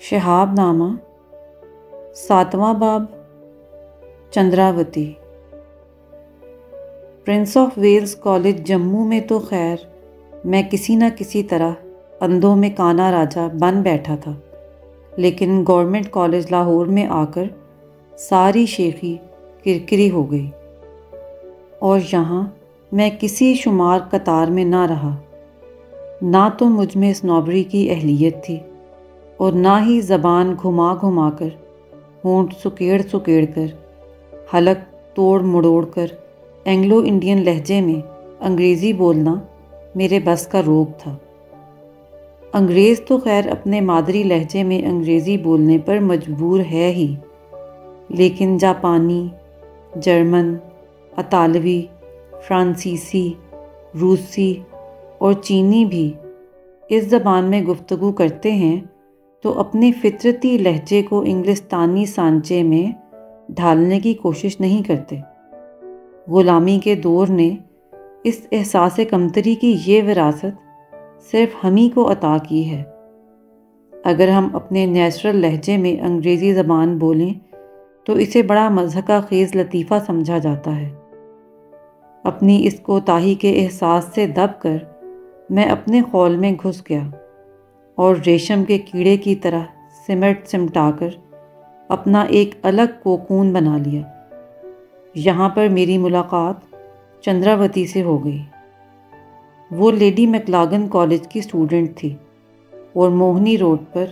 شہاب نامہ 7واں باب Chandravati. Prince of Wales college Jammu میں تو خیر میں کسی نہ کسی طرح اندھوں میں کانا راجا بن بیٹھا تھا، لیکن گورنمنٹ کالج لاہور میں آ کر ساری شیخی کرکری ہو گئی، اور یہاں میں کسی شمار قطار میں نہ رہا۔ نہ تو مجھ میں اسنوبری کی اہلیت تھی، اور نہ ہی زبان گھما گھما کر، ہونٹ سکیڑ سکیڑ کر، حلق توڑ مڑوڑ کر اینگلو انڈین لہجے میں انگریزی بولنا میرے بس کا روگ تھا۔ انگریز تو خیر اپنے مادری لہجے میں انگریزی بولنے پر مجبور ہے ہی، لیکن جاپانی، جرمن، اطالوی، فرانسیسی، روسی اور چینی بھی اس زبان میں گفتگو کرتے ہیں تو اپنے فطرتی لہجے کو انگلستانی سانچے میں ڈھالنے کی کوشش نہیں کرتے۔ غلامی کے دور نے اس احساس کمتری کی یہ وراثت صرف ہم ہی کو عطا کی ہے۔ اگر ہم اپنے نیچرل لہجے میں انگریزی زبان بولیں تو اسے بڑا مضحکہ خیز لطیفہ سمجھا جاتا ہے۔ اپنی اس کوتاہی کے احساس سے دب کر میں اپنے خول میں گھس گیا، اور ریشم کے کیڑے کی طرح سمٹا کر اپنا ایک الگ کوکون بنا لیا۔ یہاں پر میری ملاقات چندراوتی سے ہو گئی۔ وہ لیڈی میکلاگن کالج کی اسٹوڈنٹ تھی، اور موہنی روڈ پر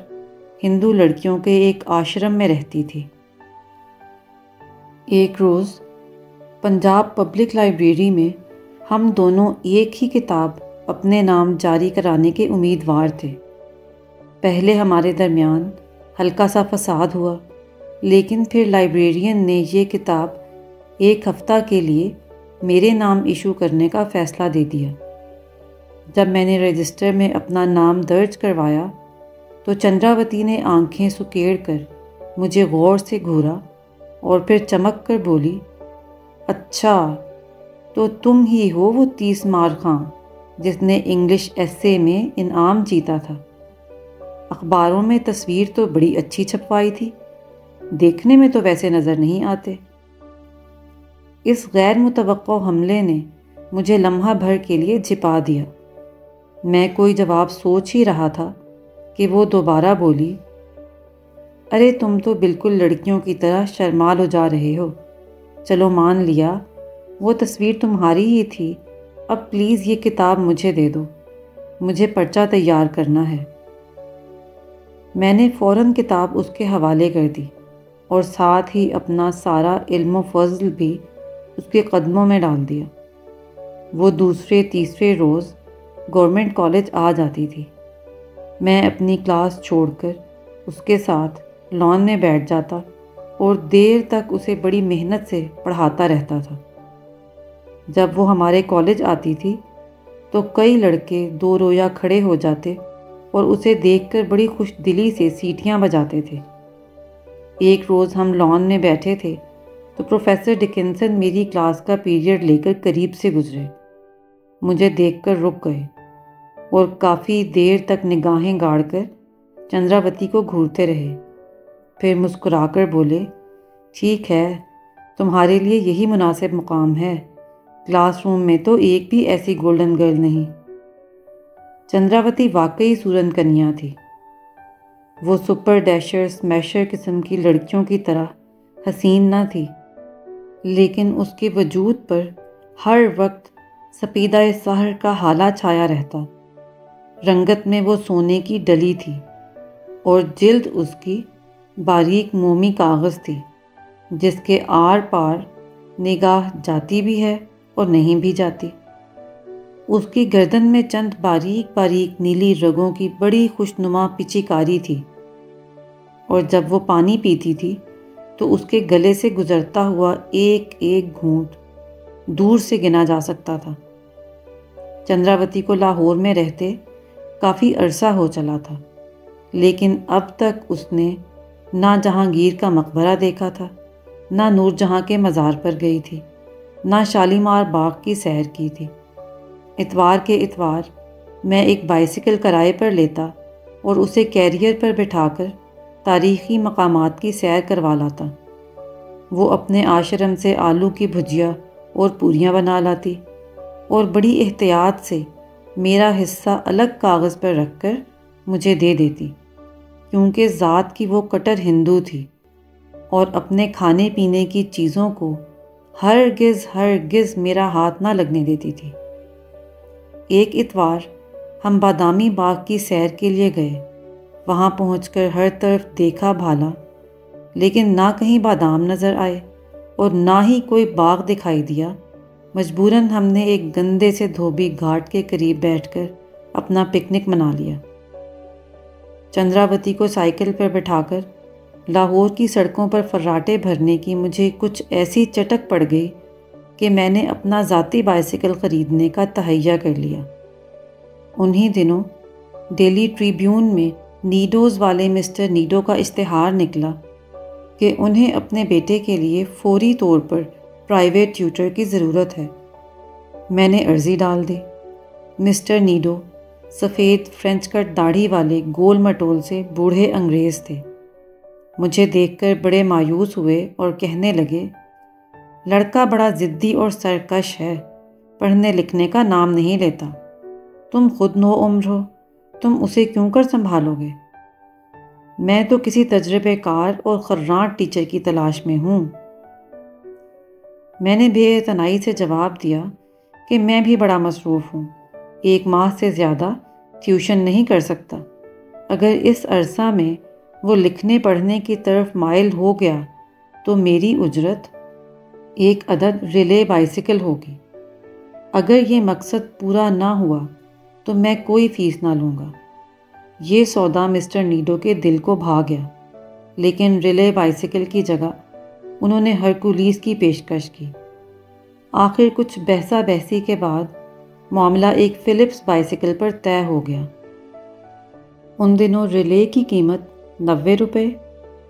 ہندو لڑکیوں کے ایک آشرم میں رہتی تھی۔ ایک روز پنجاب پبلک لائبریری میں ہم دونوں ایک ہی کتاب اپنے نام جاری کرانے کے امیدوار تھے۔ پہلے ہمارے درمیان ہلکا سا فساد ہوا، لیکن پھر لائبریرین نے یہ کتاب ایک ہفتہ کے لیے میرے نام ایشو کرنے کا فیصلہ دے دیا۔ جب میں نے رجسٹر میں اپنا نام درج کروایا تو چندراوتی نے آنکھیں سکیڑ کر مجھے غور سے گھورا اور پھر چمک کر بولی، اچھا تو تم ہی ہو وہ 30 مار خاں جس نے انگلش ایسے میں انعام جیتا تھا۔ اخباروں میں تصویر تو بڑی اچھی چھپوائی تھی، دیکھنے میں تو ویسے نظر نہیں آتے۔ اس غیر متوقع حملے نے مجھے لمحہ بھر کے لیے جھپا دیا۔ میں کوئی جواب سوچ ہی رہا تھا کہ وہ دوبارہ بولی، ارے تم تو بالکل لڑکیوں کی طرح شرمال ہو جا رہے ہو۔ چلو مان لیا وہ تصویر تمہاری ہی تھی، اب پلیز یہ کتاب مجھے دے دو، مجھے پرچہ تیار کرنا ہے۔ میں نے فوراً کتاب اس کے حوالے کر دی، اور ساتھ ہی اپنا سارا علم و فضل بھی اس کے قدموں میں ڈال دیا۔ وہ دوسرے تیسرے روز گورنمنٹ کالج آ جاتی تھی۔ میں اپنی کلاس چھوڑ کر اس کے ساتھ لان میں بیٹھ جاتا اور دیر تک اسے بڑی محنت سے پڑھاتا رہتا تھا۔ جب وہ ہمارے کالج آتی تھی تو کئی لڑکے دو رویا کھڑے ہو جاتے اور اسے دیکھ کر بڑی خوش دلی سے سیٹیاں بجاتے تھے۔ ایک روز ہم لان میں بیٹھے تھے تو پروفیسر ڈکنسن میری کلاس کا پیریڈ لے کر قریب سے گزرے، مجھے دیکھ کر رک گئے اور کافی دیر تک نگاہیں گاڑ کر چندراوتی کو گھورتے رہے، پھر مسکرا کر بولے، ٹھیک ہے، تمہارے لیے یہی مناسب مقام ہے، کلاس روم میں تو ایک بھی ایسی گولڈن گرل نہیں۔ چندراوتی واقعی سورن کنیا تھی۔ وہ سپر ڈیشر سمیشر قسم کی لڑکیوں کی طرح حسین نہ تھی، لیکن اس کے وجود پر ہر وقت سپیدہ سحر کا ہالہ چھایا رہتا۔ رنگت میں وہ سونے کی ڈلی تھی، اور جلد اس کی باریک مومی کاغذ تھی، جس کے آر پار نگاہ جاتی بھی ہے اور نہیں بھی جاتی۔ اس کی گردن میں چند باریک باریک نیلی رگوں کی بڑی خوشنما پچیکاری تھی، اور جب وہ پانی پیتی تھی تو اس کے گلے سے گزرتا ہوا ایک ایک گھونٹ دور سے گنا جا سکتا تھا۔ چندراوتی کو لاہور میں رہتے کافی عرصہ ہو چلا تھا، لیکن اب تک اس نے نہ جہانگیر کا مقبرہ دیکھا تھا، نہ نور جہاں کے مزار پر گئی تھی، نہ شالیمار باغ کی سیر کی تھی۔ اتوار کے اتوار میں ایک بائیسیکل کرائے پر لیتا اور اسے کیریئر پر بٹھا کر تاریخی مقامات کی سیر کروا لاتا۔ وہ اپنے آشرم سے آلو کی بھجیا اور پوریاں بنا لاتی اور بڑی احتیاط سے میرا حصہ الگ کاغذ پر رکھ کر مجھے دے دیتی، کیونکہ ذات کی وہ کٹر ہندو تھی اور اپنے کھانے پینے کی چیزوں کو ہرگز میرا ہاتھ نہ لگنے دیتی تھی۔ ایک اتوار ہم بادامی باغ کی سیر کے لیے گئے۔ وہاں پہنچ کر ہر طرف دیکھا بھالا، لیکن نہ کہیں بادام نظر آئے اور نہ ہی کوئی باغ دکھائی دیا۔ مجبوراً ہم نے ایک گندے سے دھوبی گھاٹ کے قریب بیٹھ کر اپنا پکنک منا لیا۔ چندراوتی کو سائیکل پر بٹھا کر لاہور کی سڑکوں پر فراٹے بھرنے کی مجھے کچھ ایسی چٹک پڑ گئی کہ میں نے اپنا ذاتی بائیسیکل خریدنے کا تہیہ کر لیا۔ انہی دنوں ڈیلی ٹریبیون میں نیڈوز والے مسٹر نیڈو کا اشتہار نکلا کہ انہیں اپنے بیٹے کے لیے فوری طور پر پرائیویٹ ٹیوٹر کی ضرورت ہے۔ میں نے عرضی ڈال دی۔ مسٹر نیڈو سفید فرینچ کٹ داڑھی والے گول مٹول سے بوڑھے انگریز تھے۔ مجھے دیکھ کر بڑے مایوس ہوئے اور کہنے لگے، لڑکا بڑا ضدی اور سرکش ہے، پڑھنے لکھنے کا نام نہیں لیتا۔ تم خود نو عمر ہو، تم اسے کیوں کر سنبھالو گے؟ میں تو کسی تجربے کار اور خراٹ ٹیچر کی تلاش میں ہوں۔ میں نے بے اعتنائی سے جواب دیا کہ میں بھی بڑا مصروف ہوں، 1 ماہ سے زیادہ ٹیوشن نہیں کر سکتا۔ اگر اس عرصہ میں وہ لکھنے پڑھنے کی طرف مائل ہو گیا تو میری اجرت 1 عدد ریلے بائیسیکل ہوگی۔ اگر یہ مقصد پورا نہ ہوا تو میں کوئی فیس نہ لوں گا۔ یہ سودا مسٹر نیڈو کے دل کو بھا گیا، لیکن ریلے بائیسیکل کی جگہ انہوں نے ہرکولیس کی پیشکش کی۔ آخر کچھ بحثا بحثی کے بعد معاملہ ایک فلپس بائیسیکل پر طے ہو گیا۔ ان دنوں ریلے کی قیمت 90 روپے،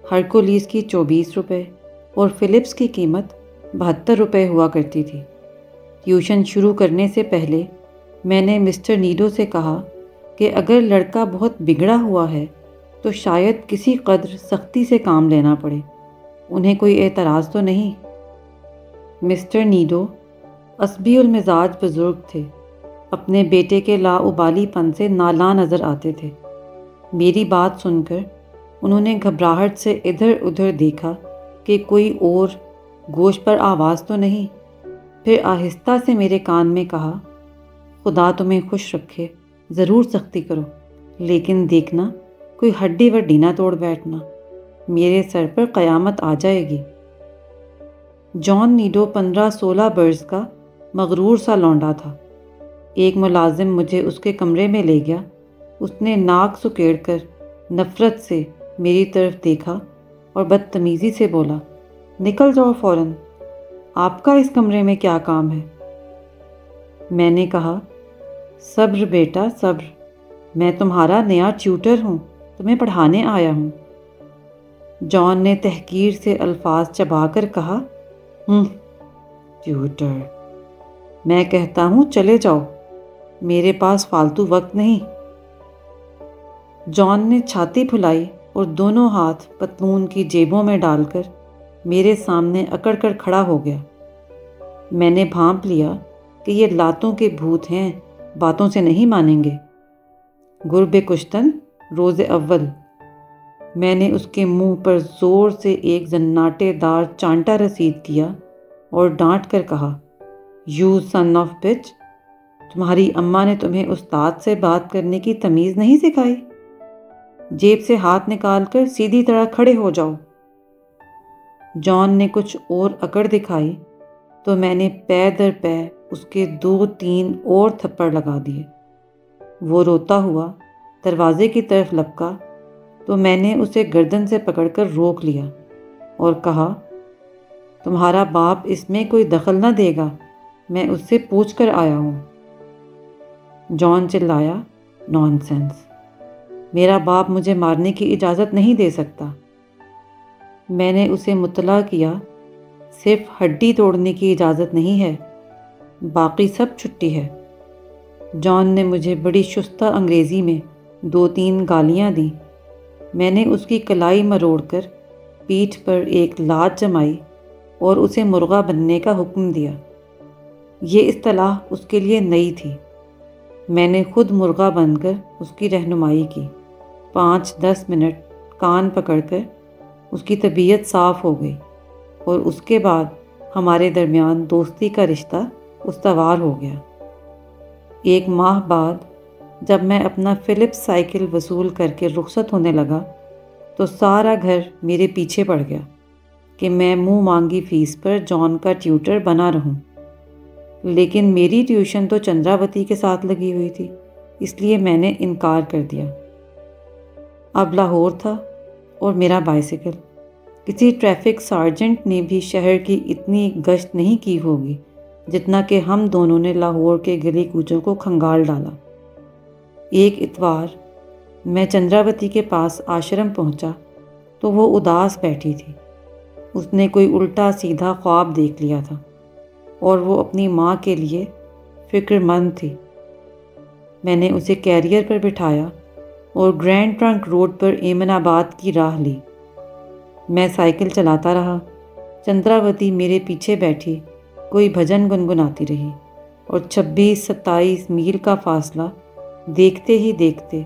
ہرکولیس کی 24 روپے اور فلپس کی قیمت 72 روپے ہوا کرتی تھی۔ ٹیوشن شروع کرنے سے پہلے میں نے مسٹر نیڈو سے کہا کہ اگر لڑکا بہت بگڑا ہوا ہے تو شاید کسی قدر سختی سے کام لینا پڑے۔ انہیں کوئی اعتراض تو نہیں؟ مسٹر نیڈو عصبی المزاج بزرگ تھے، اپنے بیٹے کے لاابالی پن سے نالاں نظر آتے تھے۔ میری بات سن کر انہوں نے گھبراہٹ سے ادھر ادھر دیکھا کہ کوئی اور گوش پر آواز تو نہیں۔ پھر آہستہ سے میرے کان میں کہا، خدا تمہیں خوش رکھے، ضرور سختی کرو، لیکن دیکھنا کوئی ہڈی وڈی نہ توڑ بیٹھنا، میرے سر پر قیامت آ جائے گی۔ جان نیڈو 15-16 برس کا مغرور سا لونڈا تھا۔ ایک ملازم مجھے اس کے کمرے میں لے گیا۔ اس نے ناک سکیڑ کر نفرت سے میری طرف دیکھا اور بدتمیزی سے بولا، نکل جاؤ فوراً، آپ کا اس کمرے میں کیا کام ہے؟ میں نے کہا، صبر بیٹا صبر، میں تمہارا نیا ٹیوٹر ہوں، تمہیں پڑھانے آیا ہوں۔ جان نے تحقیر سے الفاظ چبا کر کہا، ٹیوٹر، میں کہتا ہوں چلے جاؤ، میرے پاس فالتو وقت نہیں۔ جان نے چھاتی پھلائی اور دونوں ہاتھ پتلون کی جیبوں میں ڈال کر میرے سامنے اکڑ کر کھڑا ہو گیا۔ میں نے بھانپ لیا کہ یہ لاتوں کے بھوت ہیں، باتوں سے نہیں مانیں گے۔ گرب کشتن روز اول۔ میں نے اس کے منہ پر زور سے ایک زناٹے دار چانٹا رسید کیا اور ڈانٹ کر کہا، یو سن آف بچ، تمہاری اماں نے تمہیں استاد سے بات کرنے کی تمیز نہیں سکھائی؟ جیب سے ہاتھ نکال کر سیدھی طرح کھڑے ہو جاؤ۔ جان نے کچھ اور اکڑ دکھائی تو میں نے پے در پے اس کے 2-3 اور تھپڑ لگا دیے۔ وہ روتا ہوا دروازے کی طرف لپکا تو میں نے اسے گردن سے پکڑ کر روک لیا اور کہا، تمہارا باپ اس میں کوئی دخل نہ دے گا، میں اس سے پوچھ کر آیا ہوں۔ جان چلایا، نان سینس، میرا باپ مجھے مارنے کی اجازت نہیں دے سکتا۔ میں نے اسے مطلع کیا، صرف ہڈی توڑنے کی اجازت نہیں ہے، باقی سب چھٹی ہے۔ جان نے مجھے بڑی شستہ انگریزی میں 2-3 گالیاں دیں۔ میں نے اس کی کلائی مروڑ کر پیٹھ پر ایک لات جمائی اور اسے مرغا بننے کا حکم دیا۔ یہ اصطلاح اس کے لیے نئی تھی۔ میں نے خود مرغا بن کر اس کی رہنمائی کی۔ 5-10 منٹ کان پکڑ کر اس کی طبیعت صاف ہو گئی اور اس کے بعد ہمارے درمیان دوستی کا رشتہ استوار ہو گیا۔ 1 ماہ بعد جب میں اپنا فلپس سائیکل وصول کر کے رخصت ہونے لگا تو سارا گھر میرے پیچھے پڑ گیا کہ میں منہ مانگی فیس پر جان کا ٹیوٹر بنا رہوں، لیکن میری ٹیوشن تو چندراوتی کے ساتھ لگی ہوئی تھی، اس لیے میں نے انکار کر دیا۔ اب لاہور تھا اور میرا بائیسیکل۔ کسی ٹریفک سارجنٹ نے بھی شہر کی اتنی گشت نہیں کی ہوگی جتنا کہ ہم دونوں نے لاہور کے گلی کوچوں کو کھنگال ڈالا۔ ایک اتوار میں چندراوتی کے پاس آشرم پہنچا تو وہ اداس بیٹھی تھی۔ اس نے کوئی الٹا سیدھا خواب دیکھ لیا تھا اور وہ اپنی ماں کے لیے فکر مند تھی۔ میں نے اسے کیریئر پر بٹھایا اور گرینڈ ٹرنک روڈ پر ایمن آباد کی راہ لی۔ میں سائیکل چلاتا رہا، چندراوتی میرے پیچھے بیٹھی کوئی بھجن گنگناتی رہی اور 26-27 میل کا فاصلہ دیکھتے ہی دیکھتے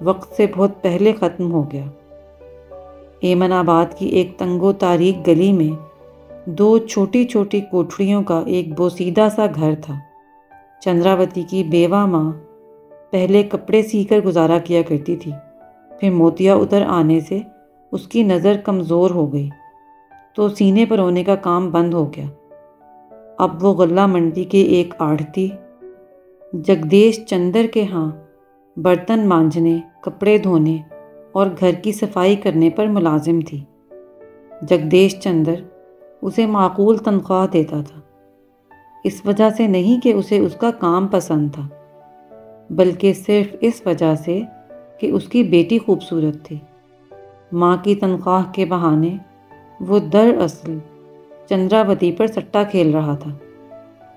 وقت سے بہت پہلے ختم ہو گیا۔ ایمن آباد کی ایک تنگ و تاریک گلی میں 2 چھوٹی چھوٹی کوٹھڑیوں کا ایک بوسیدہ سا گھر تھا۔ چندراوتی کی بیوہ ماں پہلے کپڑے سی کر گزارا کیا کرتی تھی، پھر موتیا اتر آنے سے اس کی نظر کمزور ہو گئی تو سینے پر ہونے کا کام بند ہو گیا۔ اب وہ غلہ منڈی کے ایک آڑھتی جگدیش چندر کے ہاں برتن مانجنے، کپڑے دھونے اور گھر کی صفائی کرنے پر ملازم تھی۔ جگدیش چندر اسے معقول تنخواہ دیتا تھا، اس وجہ سے نہیں کہ اسے اس کا کام پسند تھا، بلکہ صرف اس وجہ سے کہ اس کی بیٹی خوبصورت تھی۔ ماں کی تنخواہ کے بہانے وہ دراصل چندراوتی پر سٹا کھیل رہا تھا۔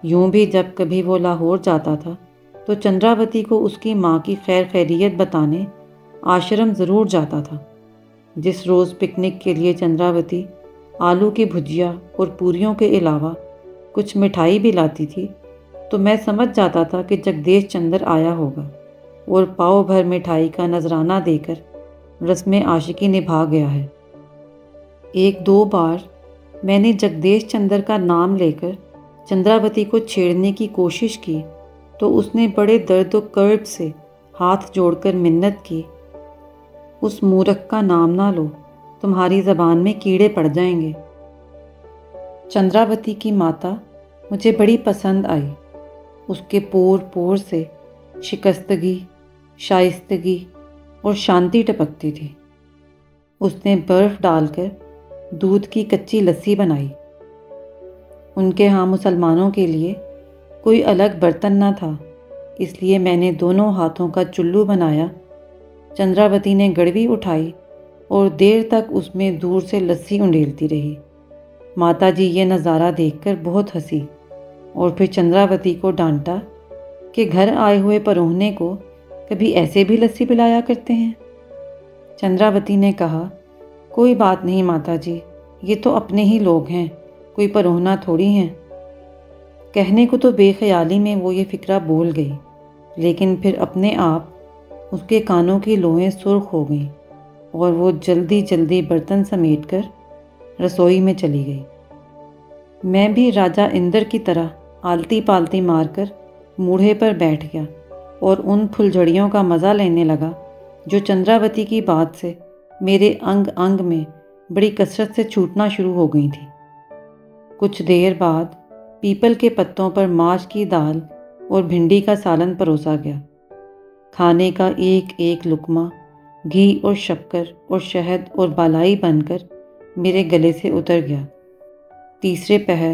یوں بھی جب کبھی وہ لاہور جاتا تھا تو چندراوتی کو اس کی ماں کی خیر خیریت بتانے آشرم ضرور جاتا تھا۔ جس روز پکنک کے لیے چندراوتی آلو کی بھجیا اور پوریوں کے علاوہ کچھ مٹھائی بھی لاتی تھی تو میں سمجھ جاتا تھا کہ جگدیش چندر آیا ہوگا اور پاؤ بھر مٹھائی کا نذرانہ دے کر رسم عاشقی نبھا گیا ہے۔ 1-2 بار میں نے جگدیش چندر کا نام لے کر چندراوتی کو چھیڑنے کی کوشش کی تو اس نے بڑے درد و کرب سے ہاتھ جوڑ کر منت کی، اس مورخ کا نام نہ لو، تمہاری زبان میں کیڑے پڑ جائیں گے۔ چندراوتی کی ماتا مجھے بڑی پسند آئی۔ اس کے پور پور سے شکستگی، شائستگی اور شانتی ٹپکتی تھی۔ اس نے برف ڈال کر دودھ کی کچی لسی بنائی۔ ان کے ہاں مسلمانوں کے لیے کوئی الگ برتن نہ تھا، اس لیے میں نے دونوں ہاتھوں کا چلو بنایا۔ چندراوتی نے گڑوی اٹھائی اور دیر تک اس میں دور سے لسی انڈیلتی رہی۔ ماتا جی یہ نظارہ دیکھ کر بہت ہنسی اور پھر چندراوتی کو ڈانٹا کہ گھر آئے ہوئے پروہنے کو کبھی ایسے بھی لسی پلایا کرتے ہیں۔ چندراوتی نے کہا، کوئی بات نہیں ماتا جی، یہ تو اپنے ہی لوگ ہیں، کوئی پروہنا تھوڑی ہیں۔ کہنے کو تو بے خیالی میں وہ یہ فکرہ بول گئی، لیکن پھر اپنے آپ اس کے کانوں کی لوئیں سرخ ہو گئیں اور وہ جلدی جلدی برتن سمیٹ کر رسوئی میں چلی گئی۔ میں بھی راجہ اندر کی طرح آلتی پالتی مار کر موڑھے پر بیٹھ گیا اور ان پھلجھڑیوں کا مزہ لینے لگا جو چندراوتی کی بات سے میرے انگ انگ میں بڑی کثرت سے چھوٹنا شروع ہو گئی تھی۔ کچھ دیر بعد پیپل کے پتوں پر ماش کی دال اور بھنڈی کا سالن پروسا گیا۔ کھانے کا ایک ایک لقمہ گھی اور شکر اور شہد اور بالائی بن کر میرے گلے سے اتر گیا۔ تیسرے پہر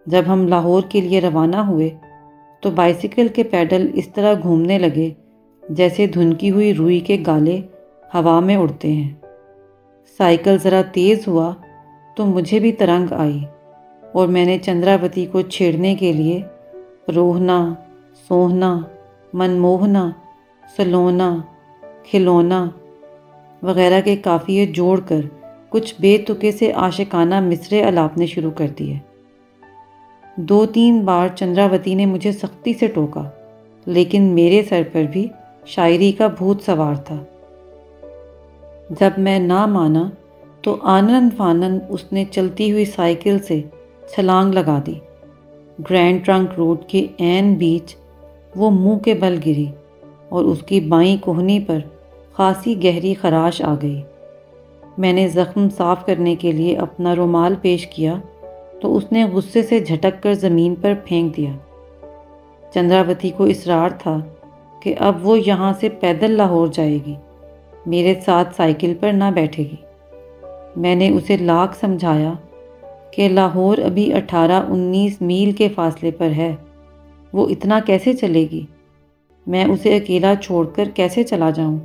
جب ہم لاہور کے لیے روانہ ہوئے تو بائیسیکل کے پیڈل اس طرح گھومنے لگے جیسے دھنکی ہوئی روئی کے گالے ہوا میں اڑتے ہیں۔ سائیکل ذرا تیز ہوا تو مجھے بھی ترنگ آئی اور میں نے چندراوتی کو چھیڑنے کے لیے روہنا، سوہنا، منموہنا، سلونا، کھلونا وغیرہ کے قافیے جوڑ کر کچھ بے تکے سے عاشقانہ مصرعے الاپنے شروع کر دیے۔ 2-3 بار چندراوتی نے مجھے سختی سے ٹوکا، لیکن میرے سر پر بھی شاعری کا بھوت سوار تھا۔ جب میں نہ مانا تو آنن فانن اس نے چلتی ہوئی سائیکل سے چھلانگ لگا دی۔ گرینڈ ٹرنک روڈ کے عین بیچ وہ منہ کے بل گری اور اس کی بائیں کوہنی پر خاصی گہری خراش آ گئی۔ میں نے زخم صاف کرنے کے لیے اپنا رومال پیش کیا تو اس نے غصے سے جھٹک کر زمین پر پھینک دیا۔ چندراوتی کو اصرار تھا کہ اب وہ یہاں سے پیدل لاہور جائے گی، میرے ساتھ سائیکل پر نہ بیٹھے گی۔ میں نے اسے لاکھ سمجھایا کہ لاہور ابھی 18-19 میل کے فاصلے پر ہے، وہ اتنا کیسے چلے گی؟ میں اسے اکیلا چھوڑ کر کیسے چلا جاؤں؟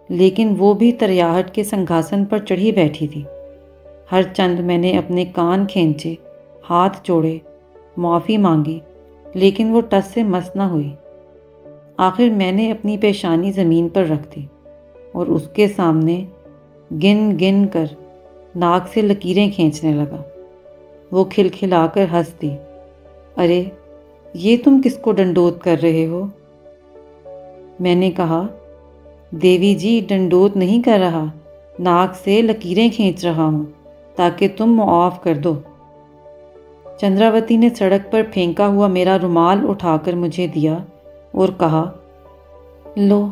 لیکن وہ بھی تریاہٹ کے سنگھاسن پر چڑھی بیٹھی تھی۔ ہر چند میں نے اپنے کان کھینچے، ہاتھ جوڑے، معافی مانگی، لیکن وہ ٹس سے مس نہ ہوئی۔ آخر میں نے اپنی پیشانی زمین پر رکھ دی اور اس کے سامنے گن گن کر ناک سے لکیریں کھینچنے لگا۔ وہ کھلکھلا کر ہنس دی۔ ارے یہ تم کس کو ڈنڈوت کر رہے ہو؟ میں نے کہا، دیوی جی ڈنڈوت نہیں کر رہا، ناک سے لکیریں کھینچ رہا ہوں تاکہ تم معاف کر دو۔ چندراوتی نے سڑک پر پھینکا ہوا میرا رومال اٹھا کر مجھے دیا اور کہا، لو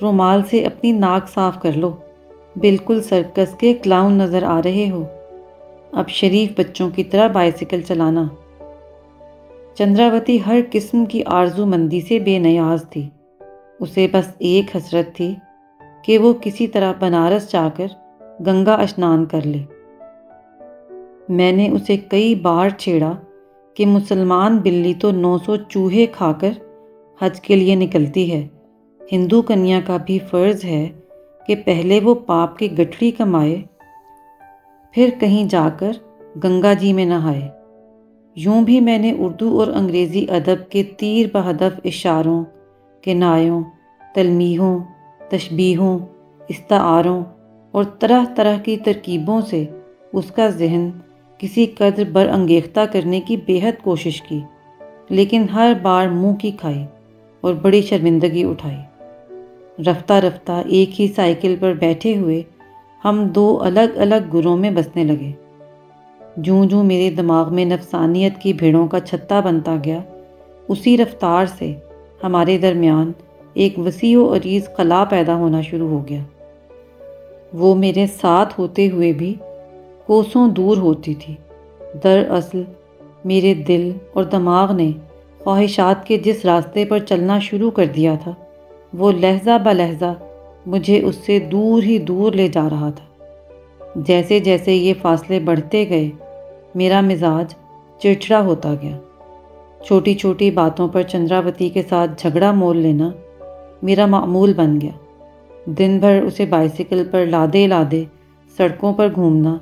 رومال سے اپنی ناک صاف کر لو، بالکل سرکس کے کلاؤن نظر آ رہے ہو۔ اب شریف بچوں کی طرح بائیسیکل چلانا۔ چندراوتی ہر قسم کی آرزو مندی سے بے نیاز تھی۔ اسے بس ایک حسرت تھی کہ وہ کسی طرح بنارس جا کر گنگا اشنان کر لے۔ میں نے اسے کئی بار چھیڑا کہ مسلمان بلی تو 900 چوہے کھا کر حج کے لیے نکلتی ہے، ہندو کنیا کا بھی فرض ہے کہ پہلے وہ پاپ کی گٹھڑی کمائے پھر کہیں جا کر گنگا جی میں نہائے۔ یوں بھی میں نے اردو اور انگریزی ادب کے تیر بہدف اشاروں، کنایوں، تلمیحوں، تشبیہوں، استعاروں اور طرح طرح کی ترکیبوں سے اس کا ذہن کسی قدر برانگیختہ کرنے کی بے حد کوشش کی، لیکن ہر بار منہ کی کھائی اور بڑی شرمندگی اٹھائی۔ رفتہ رفتہ ایک ہی سائیکل پر بیٹھے ہوئے ہم 2 الگ الگ گروہوں میں بسنے لگے۔ جوں جوں میرے دماغ میں نفسانیت کی بھیڑوں کا چھتا بنتا گیا، اسی رفتار سے ہمارے درمیان ایک وسیع و عریض خلا پیدا ہونا شروع ہو گیا۔ وہ میرے ساتھ ہوتے ہوئے بھی کوسوں دور ہوتی تھی۔ دراصل میرے دل اور دماغ نے خواہشات کے جس راستے پر چلنا شروع کر دیا تھا، وہ لحظہ بہ لحظہ مجھے اس سے دور ہی دور لے جا رہا تھا۔ جیسے جیسے یہ فاصلے بڑھتے گئے، میرا مزاج چڑچڑا ہوتا گیا۔ چھوٹی چھوٹی باتوں پر چندراوتی کے ساتھ جھگڑا مول لینا میرا معمول بن گیا۔ دن بھر اسے بائیسیکل پر لادے لادے سڑکوں پر گھومنا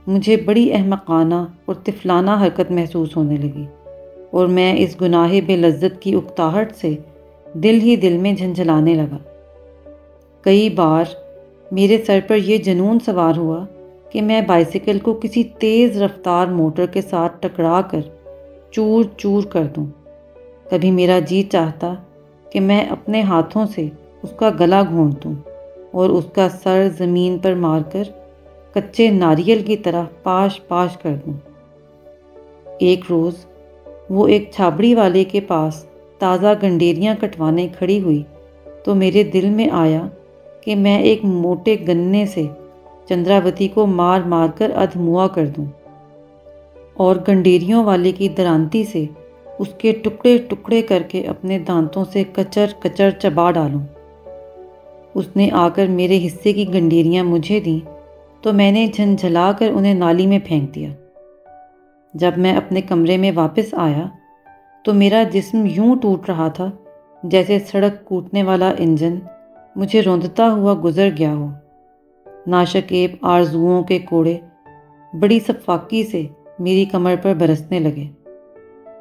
مجھے بڑی احمقانہ اور طفلانہ حرکت محسوس ہونے لگی، اور میں اس گناہ بے لذت کی اکتاہٹ سے دل ہی دل میں جھنجھلانے لگا۔ کئی بار میرے سر پر یہ جنون سوار ہوا کہ میں بائیسیکل کو کسی تیز رفتار موٹر کے ساتھ ٹکرا کر چور چور کر دوں۔ کبھی میرا جی چاہتا کہ میں اپنے ہاتھوں سے اس کا گلا گھونٹ دوں اور اس کا سر زمین پر مار کر کچے ناریل کی طرح پاش پاش کر دوں۔ ایک روز وہ ایک چھابڑی والے کے پاس تازہ گنڈیریاں کٹوانے کھڑی ہوئی تو میرے دل میں آیا کہ میں ایک موٹے گنے سے چندراوتی کو مار مار کر ادھموا کر دوں اور گنڈیریوں والے کی درانتی سے اس کے ٹکڑے ٹکڑے کر کے اپنے دانتوں سے کچر کچر چبا ڈالوں۔ اس نے آ کر میرے حصے کی گنڈیریاں مجھے دیں تو میں نے جھنجھلا کر انہیں نالی میں پھینک دیا۔ جب میں اپنے کمرے میں واپس آیا تو میرا جسم یوں ٹوٹ رہا تھا جیسے سڑک کوٹنے والا انجن مجھے روندتا ہوا گزر گیا ہو۔ ناشکیب آرزوؤں کے کوڑے بڑی سفاکی سے میری کمر پر برسنے لگے۔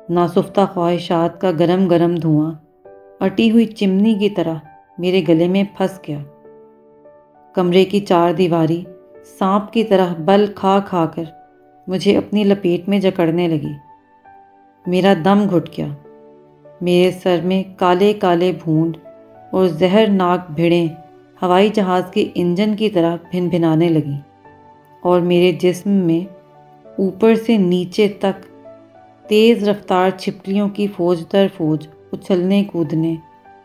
ناسفتہ خواہشات کا گرم گرم دھواں اٹی ہوئی چمنی کی طرح میرے گلے میں پھنس گیا۔ کمرے کی چار دیواری سانپ کی طرح بل کھا کھا کر مجھے اپنی لپیٹ میں جکڑنے لگی۔ میرا دم گھٹ گیا۔ میرے سر میں کالے کالے بھونڈ اور زہرناک بھیڑیں ہوائی جہاز کے انجن کی طرح بھن بھنانے لگیں، اور میرے جسم میں اوپر سے نیچے تک تیز رفتار چھپکلیوں کی فوج در فوج اچھلنے کودنے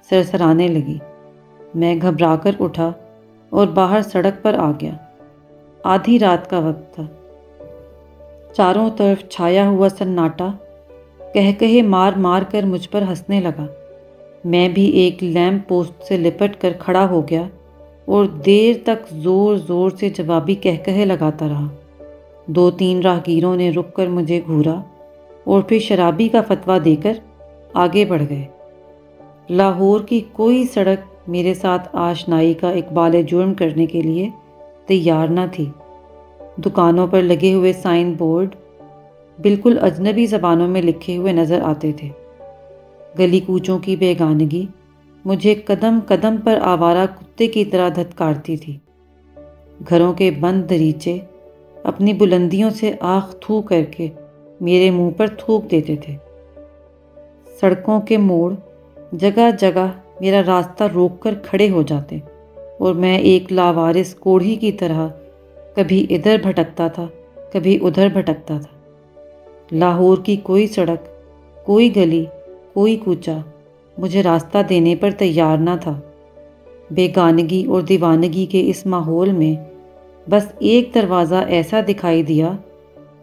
سرسرانے لگی۔ میں گھبرا کر اٹھا اور باہر سڑک پر آ گیا۔ آدھی رات کا وقت تھا۔ چاروں طرف چھایا ہوا سناٹا کہکہے مار مار کر مجھ پر ہنسنے لگا۔ میں بھی ایک لیمپ پوسٹ سے لپٹ کر کھڑا ہو گیا اور دیر تک زور زور سے جوابی کہکہے لگاتا رہا۔ 2-3 راہگیروں نے رک کر مجھے گھورا اور پھر شرابی کا فتویٰ دے کر آگے بڑھ گئے۔ لاہور کی کوئی سڑک میرے ساتھ آشنائی کا اقبال جرم کرنے کے لیے تیار نہ تھی۔ دکانوں پر لگے ہوئے سائن بورڈ بالکل اجنبی زبانوں میں لکھے ہوئے نظر آتے تھے۔ گلی کوچوں کی بیگانگی مجھے قدم قدم پر آوارہ کتے کی طرح دھتکارتی تھی۔ گھروں کے بند دریچے اپنی بلندیوں سے آہ تھو کر کے میرے منہ پر تھوک دیتے تھے۔ سڑکوں کے موڑ جگہ جگہ میرا راستہ روک کر کھڑے ہو جاتے اور میں ایک لاوارث کوڑھی کی طرح کبھی ادھر بھٹکتا تھا، کبھی ادھر بھٹکتا تھا۔ لاہور کی کوئی سڑک، کوئی گلی، کوئی کوچہ مجھے راستہ دینے پر تیار نہ تھا۔ بیگانگی اور دیوانگی کے اس ماحول میں بس ایک دروازہ ایسا دکھائی دیا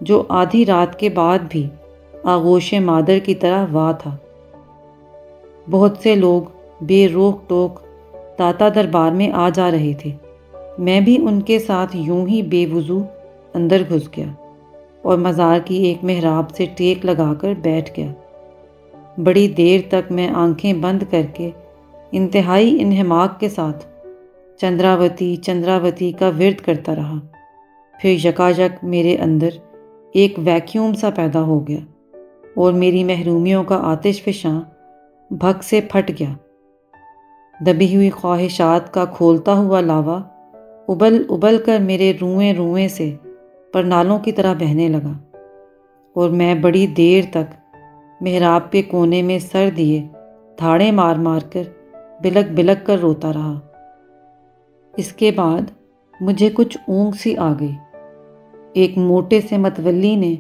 جو آدھی رات کے بعد بھی آغوش مادر کی طرح وا تھا۔ بہت سے لوگ بے روک ٹوک داتا دربار میں آ جا رہے تھے۔ میں بھی ان کے ساتھ یوں ہی بے وضو اندر گھس گیا اور مزار کی ایک محراب سے ٹیک لگا کر بیٹھ گیا۔ بڑی دیر تک میں آنکھیں بند کر کے انتہائی انہماک کے ساتھ چندراوتی چندراوتی کا ورد کرتا رہا۔ پھر یکایک میرے اندر ایک ویکیوم سا پیدا ہو گیا اور میری محرومیوں کا آتش فشاں بھگ سے پھٹ گیا۔ دبی ہوئی خواہشات کا کھولتا ہوا لاوا ابل ابل کر میرے روئیں روئیں سے پرنالوں کی طرح بہنے لگا، اور میں بڑی دیر تک محراب کے کونے میں سر دیے دھاڑیں مار مار کر بلک بلک کر روتا رہا۔ اس کے بعد مجھے کچھ اونگ سی آ گئی۔ ایک موٹے سے متولی نے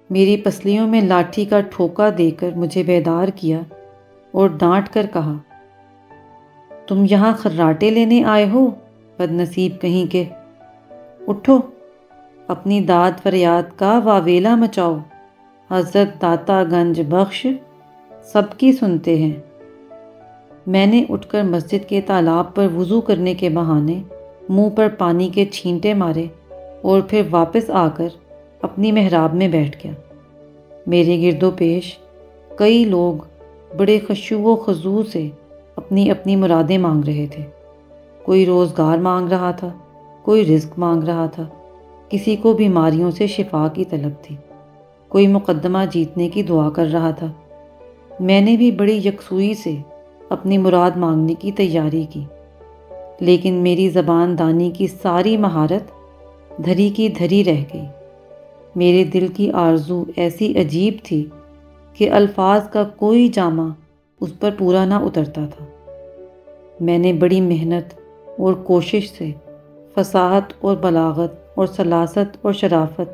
میری پسلیوں میں لاٹھی کا ٹھوکا دے کر مجھے بیدار کیا اور ڈانٹ کر کہا، تم یہاں خراٹے لینے آئے ہو بد نصیب کہیں کے؟ اٹھو، اپنی داد فریاد کا واویلا مچاؤ، حضرت داتا گنج بخش سب کی سنتے ہیں۔ میں نے اٹھ کر مسجد کے تالاب پر وضو کرنے کے بہانے منہ پر پانی کے چھینٹے مارے اور پھر واپس آ کر اپنی محراب میں بیٹھ گیا۔ میرے گرد و پیش کئی لوگ بڑے خشوع و خضوع سے اپنی اپنی مرادیں مانگ رہے تھے۔ کوئی روزگار مانگ رہا تھا، کوئی رزق مانگ رہا تھا، کسی کو بیماریوں سے شفا کی طلب تھی، کوئی مقدمہ جیتنے کی دعا کر رہا تھا۔ میں نے بھی بڑی یکسوئی سے اپنی مراد مانگنے کی تیاری کی، لیکن میری زبان دانی کی ساری مہارت دھری کی دھری رہ گئی۔ میرے دل کی آرزو ایسی عجیب تھی کہ الفاظ کا کوئی جامہ اس پر پورا نہ اترتا تھا۔ میں نے بڑی محنت اور کوشش سے فصاحت اور بلاغت اور سلاست اور شرافت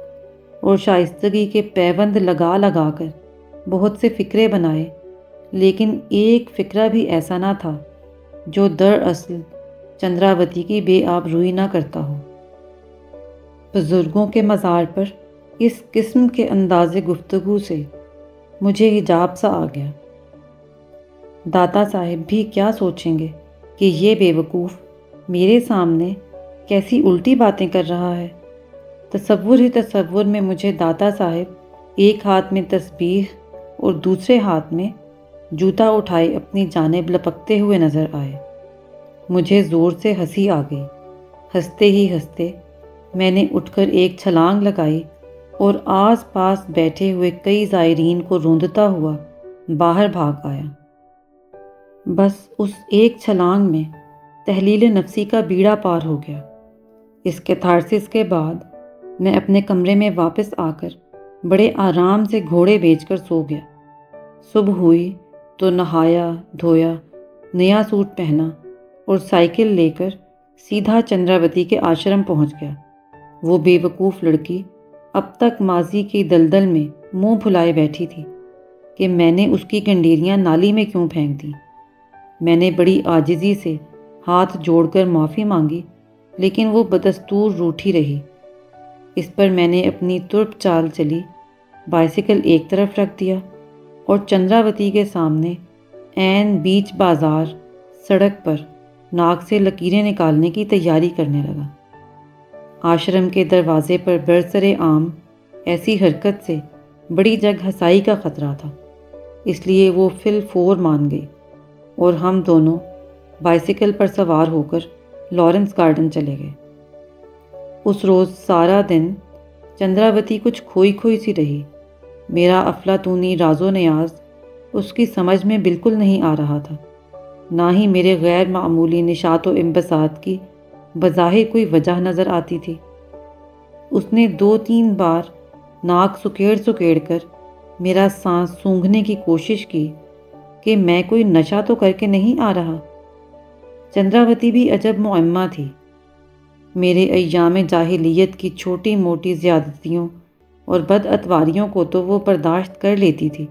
اور شائستگی کے پیوند لگا لگا کر بہت سے فقرے بنائے، لیکن ایک فقرہ بھی ایسا نہ تھا جو دراصل چندراوتی کی بے آبروئی نہ کرتا ہو۔ بزرگوں کے مزار پر اس قسم کے انداز گفتگو سے مجھے حجاب سا آ گیا۔ داتا صاحب بھی کیا سوچیں گے کہ یہ بے وقوف میرے سامنے کیسی الٹی باتیں کر رہا ہے۔ تصور ہی تصور میں مجھے داتا صاحب ایک ہاتھ میں تسبیح اور دوسرے ہاتھ میں جوتا اٹھائے اپنی جانب لپکتے ہوئے نظر آئے۔ مجھے زور سے ہنسی آ گئی۔ ہنستے ہی ہنستے میں نے اٹھ کر ایک چھلانگ لگائی اور آس پاس بیٹھے ہوئے کئی زائرین کو روندتا ہوا باہر بھاگ آیا۔ بس اس ایک چھلانگ میں تحلیل نفسی کا بیڑا پار ہو گیا۔ اس کیتھارسس کے بعد میں اپنے کمرے میں واپس آ کر بڑے آرام سے گھوڑے بیچ کر سو گیا۔ صبح ہوئی تو نہایا دھویا، نیا سوٹ پہنا اور سائیکل لے کر سیدھا چندراوتی کے آشرم پہنچ گیا۔ وہ بے وقوف لڑکی اب تک ماضی کی دلدل میں منہ پھلائے بیٹھی تھی کہ میں نے اس کی گنڈیریاں نالی میں کیوں پھینک دیں۔ میں نے بڑی عاجزی سے ہاتھ جوڑ کر معافی مانگی، لیکن وہ بدستور روٹھی رہی۔ اس پر میں نے اپنی ترپ چال چلی، بائسیکل ایک طرف رکھ دیا اور چندراوتی کے سامنے عین بیچ بازار سڑک پر ناک سے لکیریں نکالنے کی تیاری کرنے لگا۔ آشرم کے دروازے پر برسر عام ایسی حرکت سے بڑی جگ ہسائی کا خطرہ تھا، اس لیے وہ فی الفور مان گئی اور ہم دونوں بائسیکل پر سوار ہو کر لارنس گارڈن چلے گئے۔ اس روز سارا دن چندراوتی کچھ کھوئی کھوئی سی رہی۔ میرا افلاطونی راز و نیاز اس کی سمجھ میں بالکل نہیں آ رہا تھا، نہ ہی میرے غیر معمولی نشاط و انبساط کی بظاہر کوئی وجہ نظر آتی تھی۔ اس نے 2-3 بار ناک سکیڑ سکیڑ کر میرا سانس سونگھنے کی کوشش کی کہ میں کوئی نشہ تو کر کے نہیں آ رہا۔ چندراوتی بھی عجب معمہ تھی۔ میرے ایام جاہلیت کی چھوٹی موٹی زیادتیوں اور بد اتواریوں کو تو وہ برداشت کر لیتی تھی،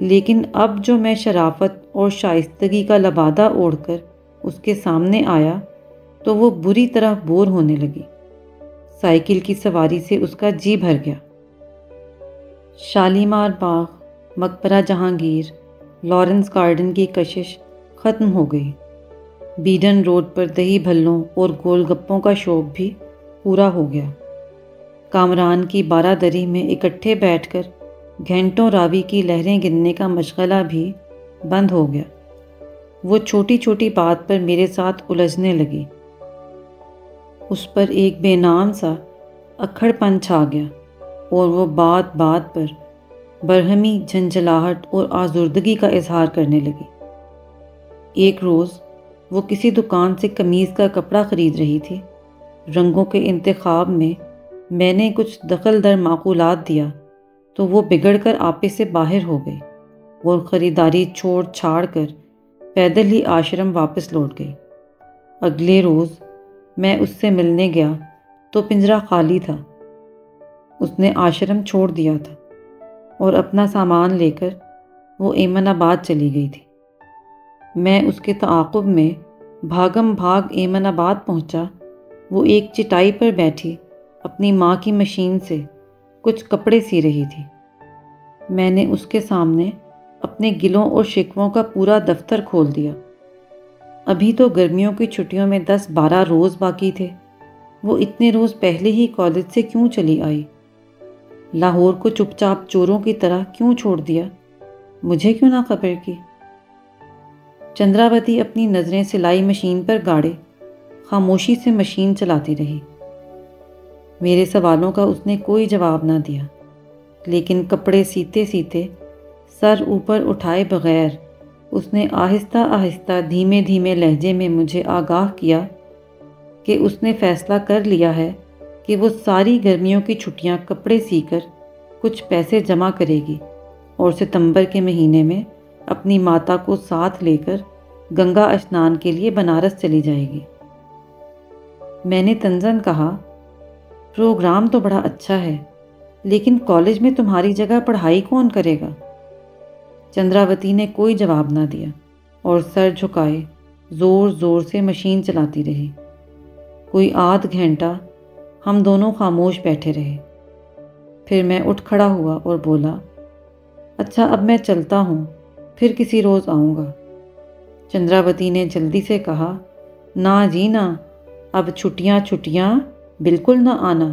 لیکن اب جو میں شرافت اور شائستگی کا لبادہ اوڑھ کر اس کے سامنے آیا تو وہ بری طرح بور ہونے لگی۔ سائیکل کی سواری سے اس کا جی بھر گیا۔ شالیمار باغ، مقبرہ جہانگیر، لارنس گارڈن کی کشش ختم ہو گئی۔ بیڈن روڈ پر دہی بھلوں اور گول گپوں کا شوق بھی پورا ہو گیا۔ کامران کی بارہ دری میں اکٹھے بیٹھ کر گھنٹوں راوی کی لہریں گننے کا مشغلہ بھی بند ہو گیا۔ وہ چھوٹی چھوٹی بات پر میرے ساتھ الجھنے لگی۔ اس پر ایک بے نام سا اکھڑ پن چھا گیا اور وہ بات بات پر برہمی جھنجھلاہٹ اور آزردگی کا اظہار کرنے لگی۔ ایک روز وہ کسی دکان سے قمیض کا کپڑا خرید رہی تھی۔ رنگوں کے انتخاب میں نے کچھ دخل در معقولات دیا تو وہ بگڑ کر آپے سے باہر ہو گئی اور خریداری چھوڑ چھاڑ کر پیدل ہی آشرم واپس لوٹ گئی۔ اگلے روز میں اس سے ملنے گیا تو پنجرہ خالی تھا۔ اس نے آشرم چھوڑ دیا تھا اور اپنا سامان لے کر وہ ایمن آباد چلی گئی تھی۔ میں اس کے تعاقب میں بھاگم بھاگ ایمن آباد پہنچا۔ وہ ایک چٹائی پر بیٹھی اپنی ماں کی مشین سے کچھ کپڑے سی رہی تھی۔ میں نے اس کے سامنے اپنے گلوں اور شکووں کا پورا دفتر کھول دیا۔ ابھی تو گرمیوں کی چھٹیوں میں 10-12 روز باقی تھے۔ وہ اتنے روز پہلے ہی کالج سے کیوں چلی آئی؟ لاہور کو چپ چاپ چوروں کی طرح کیوں چھوڑ دیا؟ مجھے کیوں نہ خبر کی؟ چندراوتی اپنی نظریں سلائی مشین پر گاڑے خاموشی سے مشین چلاتی رہی۔ میرے سوالوں کا اس نے کوئی جواب نہ دیا، لیکن کپڑے سیتے سیتے سر اوپر اٹھائے بغیر اس نے آہستہ آہستہ دھیمے دھیمے لہجے میں مجھے آگاہ کیا کہ اس نے فیصلہ کر لیا ہے کہ وہ ساری گرمیوں کی چھٹیاں کپڑے سی کر کچھ پیسے جمع کرے گی اور ستمبر کے مہینے میں اپنی ماتا کو ساتھ لے کر گنگا اشنان کے لیے بنارس چلی جائے گی۔ میں نے طنزاً کہا، پروگرام تو بڑا اچھا ہے، لیکن کالج میں تمہاری جگہ پڑھائی کون کرے گا؟ چندراوتی نے کوئی جواب نہ دیا اور سر جھکائے زور زور سے مشین چلاتی رہی۔ کوئی آدھ گھنٹہ ہم دونوں خاموش بیٹھے رہے۔ پھر میں اٹھ کھڑا ہوا اور بولا، اچھا اب میں چلتا ہوں، پھر کسی روز آؤں گا۔ چندراوتی نے جلدی سے کہا، نہ جی نہ، اب چھٹیاں بالکل نہ آنا،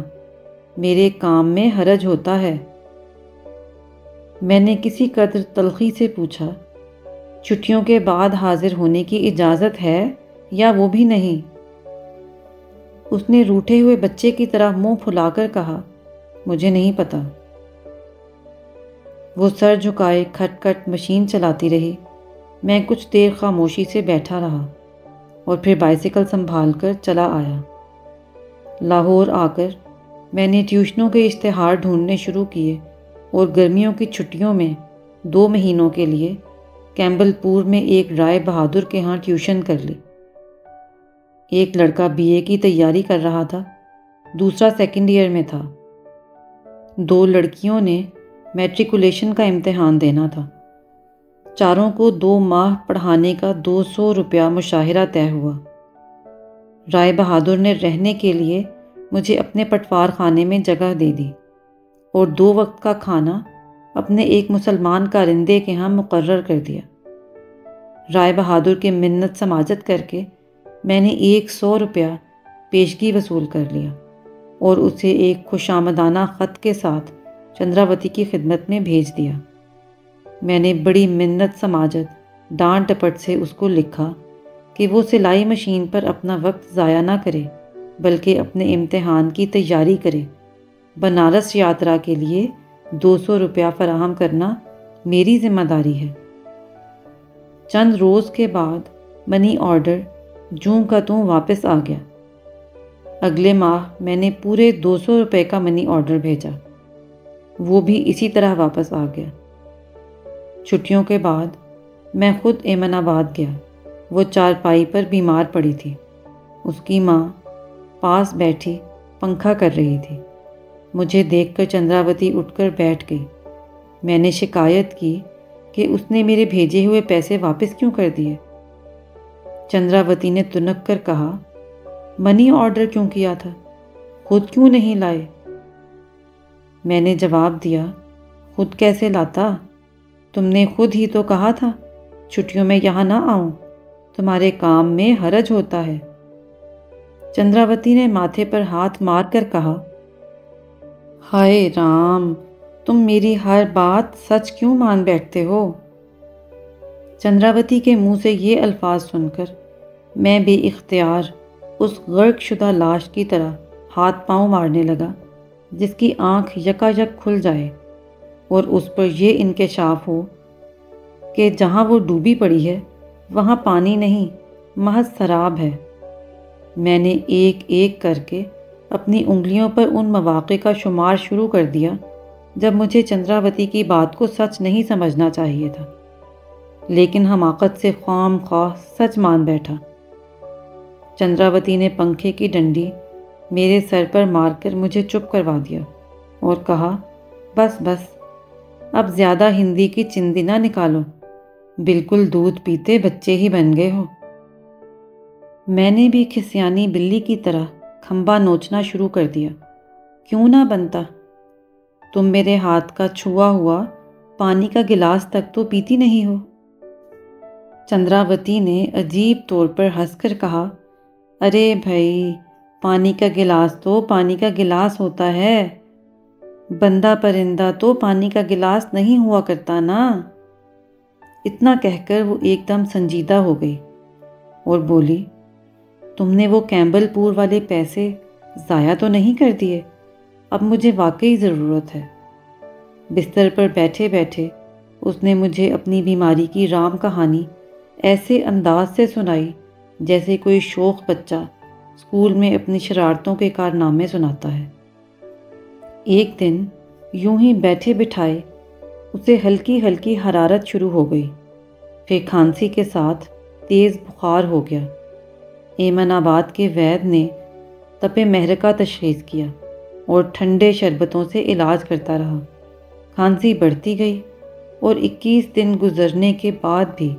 میرے کام میں حرج ہوتا ہے۔ میں نے کسی قدر تلخی سے پوچھا، چھٹیوں کے بعد حاضر ہونے کی اجازت ہے یا وہ بھی نہیں؟ اس نے روٹھے ہوئے بچے کی طرح منہ پھلا کر کہا، مجھے نہیں پتا۔ وہ سر جھکائے کھٹ کھٹ مشین چلاتی رہی۔ میں کچھ دیر خاموشی سے بیٹھا رہا اور پھر بائسیکل سنبھال کر چلا آیا۔ لاہور آ کر میں نے ٹیوشنوں کے اشتہار ڈھونڈنے شروع کیے اور گرمیوں کی چھٹیوں میں 2 مہینوں کے لیے کیمبل پور میں ایک رائے بہادر کے ہاں ٹیوشن کر لی۔ ایک لڑکا BA کی تیاری کر رہا تھا، دوسرا 2nd ایئر میں تھا۔ 2 لڑکیوں نے میٹریکولیشن کا امتحان دینا تھا۔ چاروں کو 2 ماہ پڑھانے کا 200 روپیہ مشاہرہ طے ہوا۔ رائے بہادر نے رہنے کے لیے مجھے اپنے پٹوار خانے میں جگہ دے دی اور 2 وقت کا کھانا اپنے ایک مسلمان کارندے کے ہاں مقرر کر دیا۔ رائے بہادر کے منت سماجت کر کے میں نے 100 روپیہ پیشگی وصول کر لیا اور اسے ایک خوشامدانہ خط کے ساتھ چندراوتی کی خدمت میں بھیج دیا۔ میں نے بڑی منت سماجت ڈانٹ ڈپٹ سے اس کو لکھا کہ وہ سلائی مشین پر اپنا وقت ضائع نہ کرے بلکہ اپنے امتحان کی تیاری کرے۔ بنارس یاترا کے لیے 200 روپیہ فراہم کرنا میری ذمہ داری ہے۔ چند روز کے بعد منی آرڈر جوں کا توں واپس آ گیا۔ اگلے ماہ میں نے پورے 200 روپے کا منی آرڈر بھیجا، وہ بھی اسی طرح واپس آ گیا۔ چھٹیوں کے بعد میں خود ایمن آباد گیا۔ وہ چارپائی پر بیمار پڑی تھی۔ اس کی ماں پاس بیٹھی پنکھا کر رہی تھی۔ مجھے دیکھ کر چندراوتی اٹھ کر بیٹھ گئی۔ میں نے شکایت کی کہ اس نے میرے بھیجے ہوئے پیسے واپس کیوں کر دیے؟ چندراوتی نے تنک کر کہا، منی آرڈر کیوں کیا تھا؟ خود کیوں نہیں لائے؟ میں نے جواب دیا، خود کیسے لاتا؟ تم نے خود ہی تو کہا تھا چھٹیوں میں یہاں نہ آؤں، تمہارے کام میں حرج ہوتا ہے۔ چندراوتی نے ماتھے پر ہاتھ مار کر کہا، ہائے رام، تم میری ہر بات سچ کیوں مان بیٹھتے ہو؟ چندراوتی کے منہ سے یہ الفاظ سن کر میں بے اختیار اس غرق شدہ لاش کی طرح ہاتھ پاؤں مارنے لگا جس کی آنکھ یکا یک کھل جائے اور اس پر یہ انکشاف ہو کہ جہاں وہ ڈوبی پڑی ہے وہاں پانی نہیں، محض سراب ہے۔ میں نے ایک ایک کر کے اپنی انگلیوں پر ان مواقع کا شمار شروع کر دیا جب مجھے چندراوتی کی بات کو سچ نہیں سمجھنا چاہیے تھا، لیکن حماقت سے خواہ مخواہ سچ مان بیٹھا۔ چندراوتی نے پنکھے کی ڈنڈی میرے سر پر مار کر مجھے چپ کروا دیا اور کہا، بس بس، اب زیادہ ہندی کی چندی نہ نکالو، بالکل دودھ پیتے بچے ہی بن گئے ہو۔ میں نے بھی کھسیانی بلی کی طرح کھمبا نوچنا شروع کر دیا، کیوں نہ بنتا؟ تم میرے ہاتھ کا چھوا ہوا پانی کا گلاس تک تو پیتی نہیں ہو۔ چندراوتی نے عجیب طور پر ہنس کر کہا، ارے بھائی، پانی کا گلاس تو پانی کا گلاس ہوتا ہے، بندہ پرندہ تو پانی کا گلاس نہیں ہوا کرتا نا۔ اتنا کہہ کر وہ ایک دم سنجیدہ ہو گئی اور بولی، تم نے وہ کیمبل پور والے پیسے ضائع تو نہیں کر دیے؟ اب مجھے واقعی ضرورت ہے۔ بستر پر بیٹھے بیٹھے اس نے مجھے اپنی بیماری کی رام کہانی ایسے انداز سے سنائی جیسے کوئی شوخ بچہ اسکول میں اپنی شرارتوں کے کارنامے سناتا ہے۔ ایک دن یوں ہی بیٹھے بٹھائے اسے ہلکی ہلکی حرارت شروع ہو گئی، پھر کھانسی کے ساتھ تیز بخار ہو گیا۔ ایمن آباد کے وید نے تپِ مہرکہ تشخیص کیا اور ٹھنڈے شربتوں سے علاج کرتا رہا۔ کھانسی بڑھتی گئی اور 21 دن گزرنے کے بعد بھی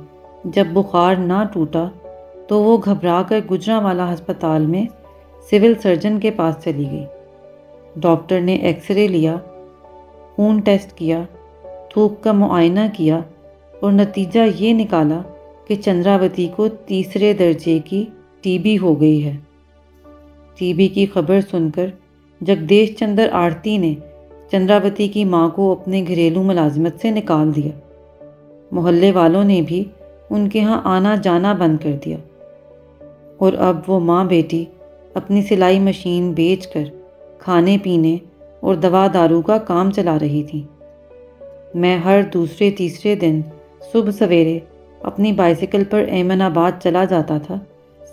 جب بخار نہ ٹوٹا تو وہ گھبرا کر گجرانوالہ ہسپتال میں سول سرجن کے پاس چلی گئی۔ ڈاکٹر نے ایکس رے لیا، خون ٹیسٹ کیا، تھوک کا معائنہ کیا اور نتیجہ یہ نکالا کہ چندراوتی کو 3 درجے کی TB ہو گئی ہے۔ TB کی خبر سن کر جگدیش چندر آرتی نے چندراوتی کی ماں کو اپنے گھریلو ملازمت سے نکال دیا۔ محلے والوں نے بھی ان کے ہاں آنا جانا بند کر دیا اور اب وہ ماں بیٹی اپنی سلائی مشین بیچ کر کھانے پینے اور دوا دارو کا کام چلا رہی تھی۔ میں ہر دوسرے تیسرے دن صبح سویرے اپنی بائیسیکل پر ایمن آباد چلا جاتا تھا۔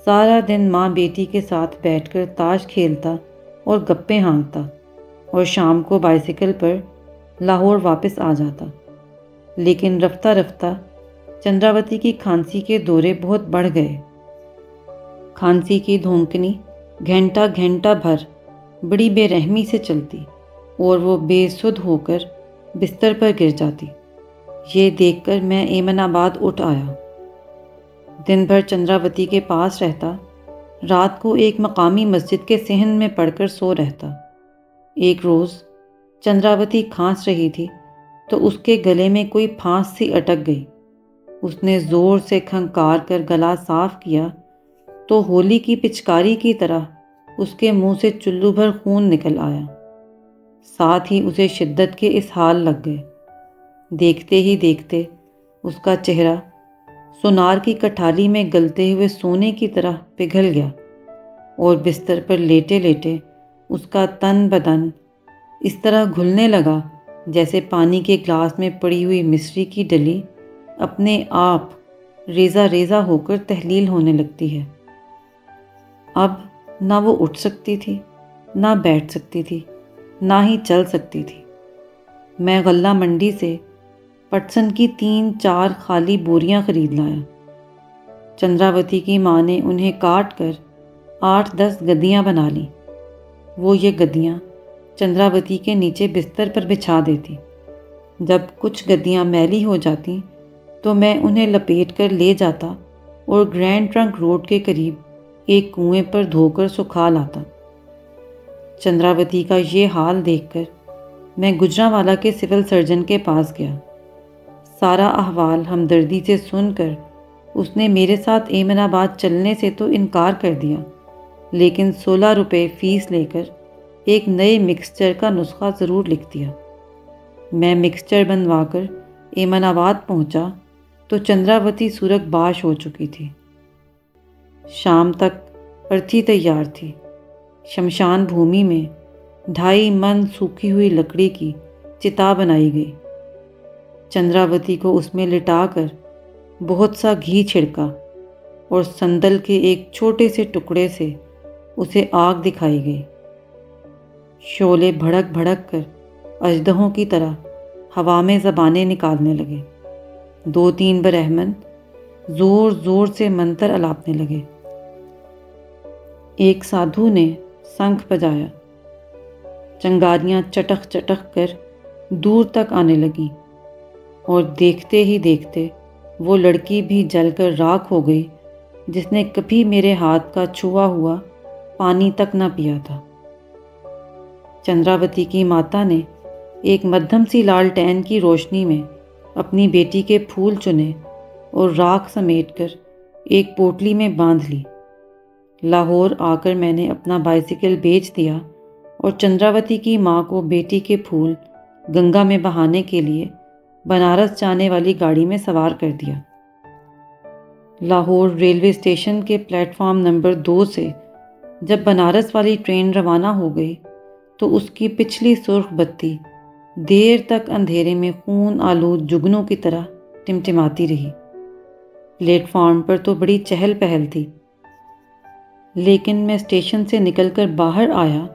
سارا دن ماں بیٹی کے ساتھ بیٹھ کر تاش کھیلتا اور گپیں ہانکتا اور شام کو بائیسیکل پر لاہور واپس آ جاتا۔ لیکن رفتہ رفتہ چندراوتی کی کھانسی کے دورے بہت بڑھ گئے۔ کھانسی کی دھونکنی گھنٹہ گھنٹہ بھر بڑی بے رحمی سے چلتی اور وہ بے سدھ ہو کر بستر پر گر جاتی۔ یہ دیکھ کر میں ایمن آباد اٹھ آیا۔ دن بھر چندراوتی کے پاس رہتا، رات کو ایک مقامی مسجد کے صحن میں پڑھ کر سو رہتا۔ ایک روز چندراوتی کھانس رہی تھی تو اس کے گلے میں کوئی پھانس سی اٹک گئی۔ اس نے زور سے کھنکار کر گلا صاف کیا تو ہولی کی پچکاری کی طرح اس کے منہ سے چلو بھر خون نکل آیا۔ ساتھ ہی اسے شدت کے اسہال لگ گئے۔ دیکھتے ہی دیکھتے اس کا چہرہ سونار کی کٹھالی میں گلتے ہوئے سونے کی طرح پگھل گیا اور بستر پر لیٹے لیٹے اس کا تن بدن اس طرح گھلنے لگا جیسے پانی کے گلاس میں پڑی ہوئی مصری کی ڈلی اپنے آپ ریزہ ریزہ ہو کر تحلیل ہونے لگتی ہے۔ اب نہ وہ اٹھ سکتی تھی، نہ بیٹھ سکتی تھی، نہ ہی چل سکتی تھی۔ میں غلہ منڈی سے پٹسن کی 3-4 خالی بوریاں خرید لایا۔ چندراوتی کی ماں نے انہیں کاٹ کر 8-10 گدیاں بنا لیں۔ وہ یہ گدیاں چندراوتی کے نیچے بستر پر بچھا دیتی۔ جب کچھ گدیاں میلی ہو جاتی تو میں انہیں لپیٹ کر لے جاتا اور گرینڈ ٹرنک روڈ کے قریب ایک کنویں پر دھو کر سکھا لاتا۔ چندراوتی کا یہ حال دیکھ کر میں گجرانوالہ کے سول سرجن کے پاس گیا۔ سارا احوال ہمدردی سے سن کر اس نے میرے ساتھ ایمن آباد چلنے سے تو انکار کر دیا، لیکن 16 روپے فیس لے کر ایک نئے مکسچر کا نسخہ ضرور لکھ دیا۔ میں مکسچر بنوا کر ایمن آباد پہنچا تو چندراوتی سورگ باش ہو چکی تھی۔ شام تک ارتھی تیار تھی۔ شمشان بھومی میں 2.5 من سوکھی ہوئی لکڑی کی چتا بنائی گئی۔ چندراوتی کو اس میں لٹا کر بہت سا گھی چھڑکا اور سندل کے ایک چھوٹے سے ٹکڑے سے اسے آگ دکھائی گئی۔ شعلے بھڑک بھڑک کر اژدہوں کی طرح ہوا میں زبانیں نکالنے لگے۔ 2-3 برہمن زور زور سے منتر الاپنے لگے۔ ایک سادھو نے شنکھ بجایا۔ چنگاریاں چٹخ چٹخ کر دور تک آنے لگیں اور دیکھتے ہی دیکھتے وہ لڑکی بھی جل کر راکھ ہو گئی جس نے کبھی میرے ہاتھ کا چھوا ہوا پانی تک نہ پیا تھا۔ چندراوتی کی ماتا نے ایک مدھم سی لالٹین کی روشنی میں اپنی بیٹی کے پھول چنے اور راکھ سمیٹ کر ایک پوٹلی میں باندھ لی۔ لاہور آ کر میں نے اپنا بائیسیکل بیچ دیا اور چندراوتی کی ماں کو بیٹی کے پھول گنگا میں بہانے کے لیے بنارس جانے والی گاڑی میں سوار کر دیا۔ لاہور ریلوے اسٹیشن کے پلیٹ فارم نمبر 2 سے جب بنارس والی ٹرین روانہ ہو گئی تو اس کی پچھلی سرخ بتی دیر تک اندھیرے میں خون آلود جگنوں کی طرح ٹمٹماتی رہی۔ پلیٹ فارم پر تو بڑی چہل پہل تھی، لیکن میں اسٹیشن سے نکل کر باہر آیا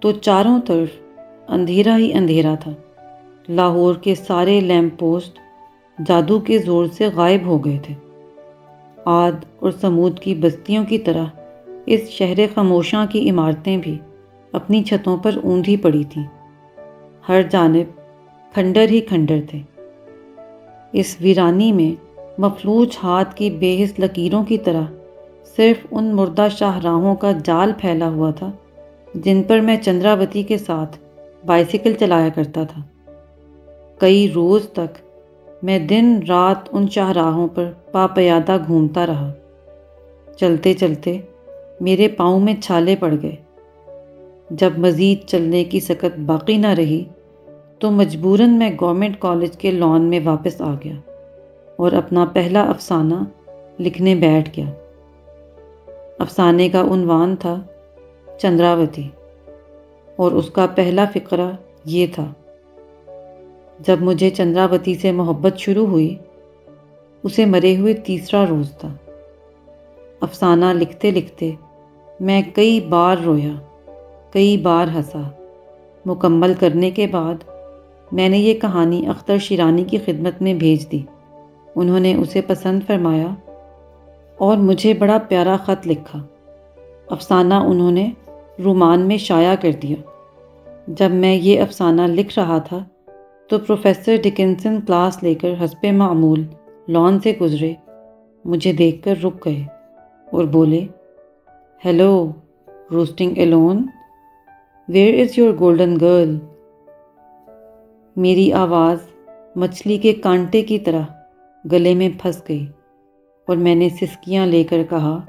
تو چاروں طرف اندھیرا ہی اندھیرا تھا۔ لاہور کے سارے لیمپ پوسٹ جادو کے زور سے غائب ہو گئے تھے۔ عاد اور سمود کی بستیوں کی طرح اس شہر خاموشاں کی عمارتیں بھی اپنی چھتوں پر اوندھی پڑی تھیں۔ ہر جانب کھنڈر ہی کھنڈر تھے۔ اس ویرانی میں مفلوج ہاتھ کی بے حس لکیروں کی طرح صرف ان مردہ شاہراہوں کا جال پھیلا ہوا تھا جن پر میں چندراوتی کے ساتھ بائیسیکل چلایا کرتا تھا۔ کئی روز تک میں دن رات ان شاہراہوں پر پاپیادہ گھومتا رہا۔ چلتے چلتے میرے پاؤں میں چھالے پڑ گئے۔ جب مزید چلنے کی سکت باقی نہ رہی تو مجبوراً میں گورنمنٹ کالج کے لان میں واپس آ گیا اور اپنا پہلا افسانہ لکھنے بیٹھ گیا۔ افسانے کا عنوان تھا چندراوتی اور اس کا پہلا فقرہ یہ تھا: جب مجھے چندراوتی سے محبت شروع ہوئی، اسے مرے ہوئے 3 روز تھا۔ افسانہ لکھتے لکھتے میں کئی بار رویا کئی بار ہنسا۔ مکمل کرنے کے بعد میں نے یہ کہانی اختر شیرانی کی خدمت میں بھیج دی۔ انہوں نے اسے پسند فرمایا اور مجھے بڑا پیارا خط لکھا۔ افسانہ انہوں نے رومان میں شائع کر دیا۔ جب میں یہ افسانہ لکھ رہا تھا تو پروفیسر ڈکنسن کلاس لے کر حسب معمول لان سے گزرے، مجھے دیکھ کر رک گئے اور بولے، hello, roasting alone, where is your golden girl? میری آواز مچھلی کے کانٹے کی طرح گلے میں پھنس گئی اور میں نے سسکیاں لے کر کہا،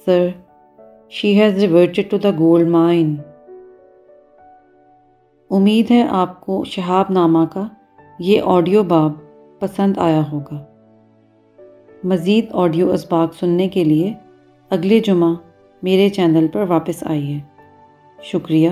sir, she has reverted to the gold mine. امید ہے آپ کو شہاب نامہ کا یہ آڈیو باب پسند آیا ہوگا۔ مزید آڈیو اسباق سننے کے لیے اگلے جمعہ میرے چینل پر واپس آئیے۔ شکریہ۔